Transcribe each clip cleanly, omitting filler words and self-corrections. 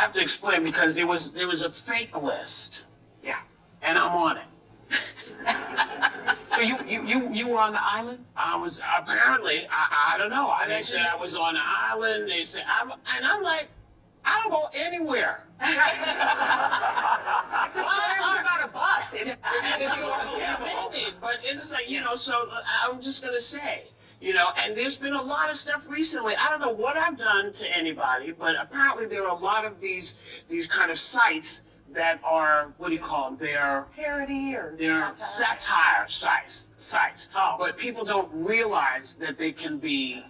have to explain because there was a fake list. Yeah. And I'm on it. So you were on the island? I was apparently, I don't know. They said I was on the island. They said, I'm like, I don't go anywhere. Well, it was about a bus. Maybe, but it's like, so I'm just going to say, and there's been a lot of stuff recently. I don't know what I've done to anybody, but apparently there are a lot of these kind of sites that are, what do you call them? They're parody or they're satire sites. Oh. But people don't realize that they can be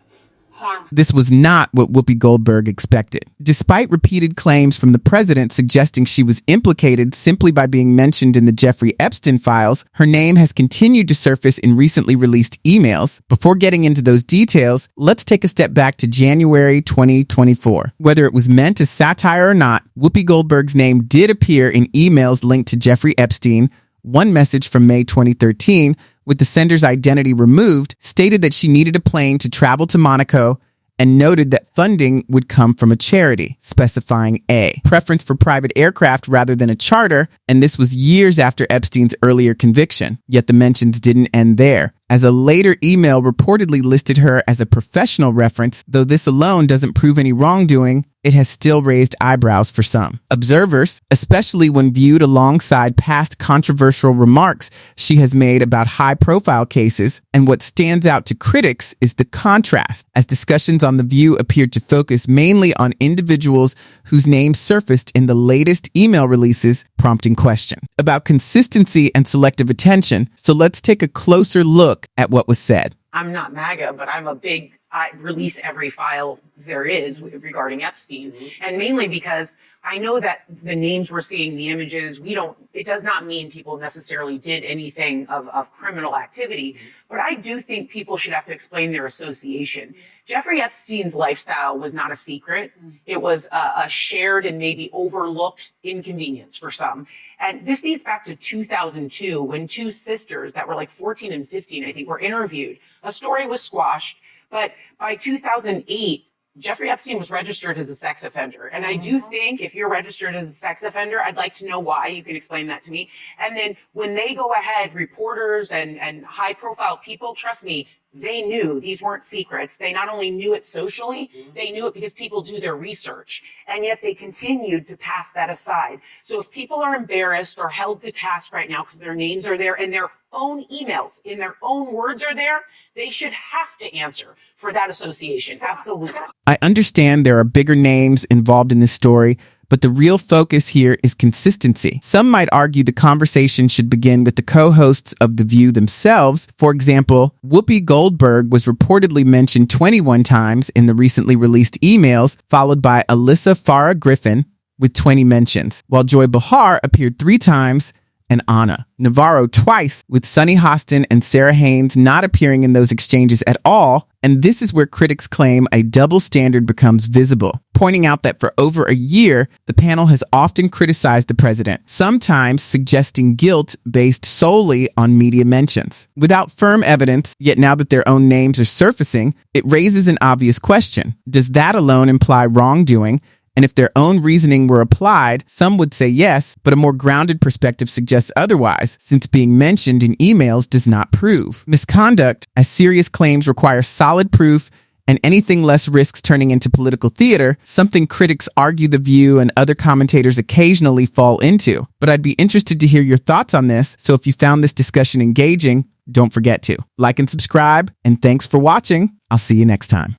harmful. This was not what Whoopi Goldberg expected. Despite repeated claims from the president suggesting she was implicated simply by being mentioned in the Jeffrey Epstein files, her name has continued to surface in recently released emails. Before getting into those details, let's take a step back to January 2024. Whether it was meant as satire or not, Whoopi Goldberg's name did appear in emails linked to Jeffrey Epstein. One message from May 2013, with the sender's identity removed, stated that she needed a plane to travel to Monaco and noted that funding would come from a charity, specifying a preference for private aircraft rather than a charter, and this was years after Epstein's earlier conviction. Yet the mentions didn't end there, as a later email reportedly listed her as a professional reference. Though this alone doesn't prove any wrongdoing, it has still raised eyebrows for some. Observers, especially when viewed alongside past controversial remarks she has made about high-profile cases, and what stands out to critics is the contrast, as discussions on The View appeared to focus mainly on individuals whose names surfaced in the latest email releases, prompting question about consistency and selective attention. So let's take a closer look at what was said. I'm not MAGA, but I release every file there is regarding Epstein. Mm-hmm. And mainly because I know that the names we're seeing, the images, it does not mean people necessarily did anything of criminal activity, mm-hmm. but I do think people should have to explain their association. Mm-hmm. Jeffrey Epstein's lifestyle was not a secret. Mm-hmm. It was a shared and maybe overlooked inconvenience for some. And this dates back to 2002 when two sisters that were like 14 and 15, I think, were interviewed. A story was squashed. But by 2008, Jeffrey Epstein was registered as a sex offender. And I do think if you're registered as a sex offender, I'd like to know why. You can explain that to me. And then when they go ahead, reporters and high profile people, trust me, they knew these weren't secrets. They not only knew it socially, they knew it because people do their research. And yet they continued to pass that aside. So if people are embarrassed or held to task right now because their names are there and their own emails in their own words are there, they should have to answer for that association. Absolutely. I understand there are bigger names involved in this story, but the real focus here is consistency. Some might argue the conversation should begin with the co-hosts of The View themselves. For example, Whoopi Goldberg was reportedly mentioned 21 times in the recently released emails, followed by Alyssa Farah Griffin with 20 mentions, while Joy Behar appeared 3 times and Ana Navarro twice, with Sunny Hostin and Sarah Haynes not appearing in those exchanges at all. And this is where critics claim a double standard becomes visible, pointing out that for over a year, the panel has often criticized the president, sometimes suggesting guilt based solely on media mentions. Without firm evidence, yet now that their own names are surfacing, it raises an obvious question. Does that alone imply wrongdoing? And if their own reasoning were applied, some would say yes, but a more grounded perspective suggests otherwise, since being mentioned in emails does not prove misconduct, as serious claims require solid proof, and anything less risks turning into political theater, something critics argue The View and other commentators occasionally fall into. But I'd be interested to hear your thoughts on this, so if you found this discussion engaging, don't forget to like and subscribe, and thanks for watching. I'll see you next time.